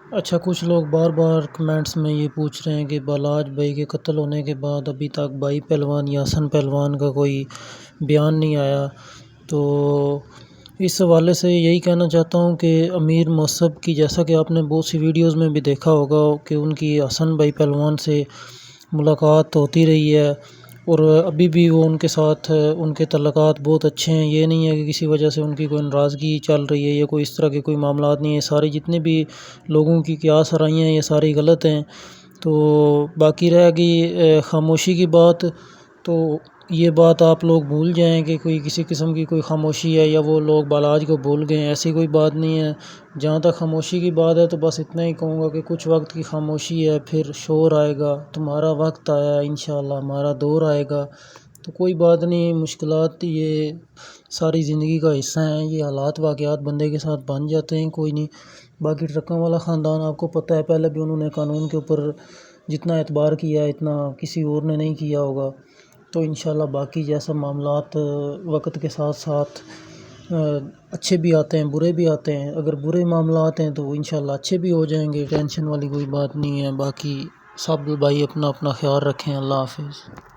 اچھا، کچھ لوگ بار بار کمنٹس میں یہ پوچھ رہے ہیں کہ بالاج بھائی کے قتل ہونے کے بعد ابھی تک بھائی پہلوان یا حسن پہلوان کا کوئی بیان نہیں آیا، تو اس حوالے سے یہی کہنا چاہتا ہوں کہ امیر مصعب کی، جیسا کہ آپ نے بہت سی ویڈیوز میں بھی دیکھا ہوگا کہ ان کی حسن بھائی پہلوان سے ملاقات ہوتی رہی ہے، اور ابھی بھی وہ ان کے ساتھ ان کے تعلقات بہت اچھے ہیں۔ یہ نہیں ہے کہ کسی وجہ سے ان کی کوئی ناراضگی چل رہی ہے یا کوئی اس طرح کے کوئی معاملات نہیں ہیں۔ ساری جتنے بھی لوگوں کی قیاس آرائیاں ہیں یہ ساری غلط ہیں۔ تو باقی رہ گئی خاموشی کی بات، تو یہ بات آپ لوگ بھول جائیں کہ کوئی کسی قسم کی کوئی خاموشی ہے یا وہ لوگ بالاج کو بھول گئے ہیں، ایسی کوئی بات نہیں ہے۔ جہاں تک خاموشی کی بات ہے تو بس اتنا ہی کہوں گا کہ کچھ وقت کی خاموشی ہے، پھر شور آئے گا، تمہارا وقت آیا ہے، انشاءاللہ ہمارا دور آئے گا۔ تو کوئی بات نہیں، مشکلات یہ ساری زندگی کا حصہ ہیں، یہ حالات واقعات بندے کے ساتھ بن جاتے ہیں، کوئی نہیں۔ باقی ٹرکاں والا خاندان آپ کو پتہ ہے، پہلے بھی انہوں نے قانون کے اوپر جتنا اعتبار کیا ہے اتنا کسی اور نے نہیں کیا ہوگا۔ تو انشاءاللہ باقی جیسا معاملات وقت کے ساتھ ساتھ اچھے بھی آتے ہیں برے بھی آتے ہیں، اگر برے معاملات ہیں تو انشاءاللہ اچھے بھی ہو جائیں گے، ٹینشن والی کوئی بات نہیں ہے۔ باقی سب بھائی اپنا اپنا خیال رکھیں، اللہ حافظ۔